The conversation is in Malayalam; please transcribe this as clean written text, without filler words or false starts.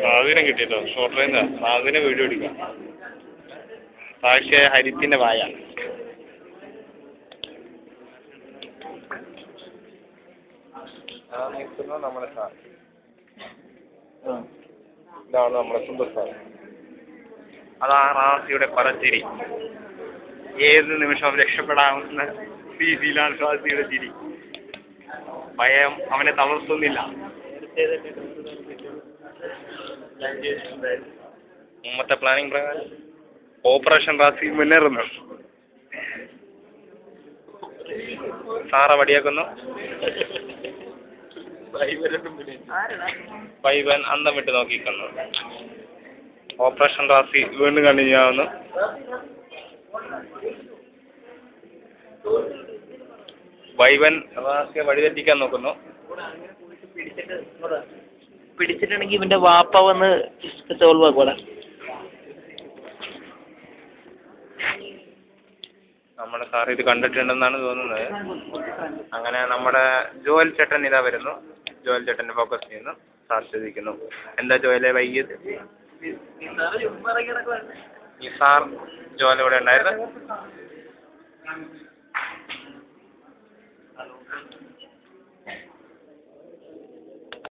സാധനം കിട്ടിയല്ലോ ഷോർട്ട് റേഞ്ചാ സാധനം വീഡിയോ എടുക്കാം സാക്ഷിയായ ഹരിത്തിൻ്റെ വായ നമ്മുടെ സാർ ഇതാണ് നമ്മുടെ സ്വന്തം സാർ അതാ റാസിയുടെ പറച്ചിരി ഏത് നിമിഷവും രക്ഷപ്പെടാവുന്ന രീതിയിലാണ് റാസിയുടെ ചിരി ഭയം അവനെ തളർത്തുന്നില്ല മുമ്പത്തെ പ്ലാനിങ് പ്രകാരം ഓപ്പറേഷൻ റാസി മുന്നേറുന്നു സാറ വടിയാക്കുന്നു പൈവൻ അന്തം വിട്ട് നോക്കിക്കുന്നു ഓപ്പറേഷൻ റാസി വീണ്ടും കണ്ടിന്യൂ ആവുന്നു വൈവൻ റാസിയെ വഴിതെറ്റിക്കാൻ നോക്കുന്നു പിടിച്ചിട്ടുണ്ടെങ്കിൽ ഇവന്റെ വാപ്പ വന്ന് സോൾവ് ആക്കുവാ നമ്മുടെ സാർ ഇത് കണ്ടിട്ടുണ്ടെന്നാണ് തോന്നുന്നത് അങ്ങനെ നമ്മുടെ ജോയൽ ചേട്ടൻ ഇതാ വരുന്നു ജോയൽ ചേട്ടനെ ഫോക്കസ് ചെയ്യുന്നു സാർ ചോദിക്കുന്നു എന്താ ജോയലെ വൈകിയത് ഈ സാർ ജോയൽ ഇവിടെ ഉണ്ടായിരുന്നു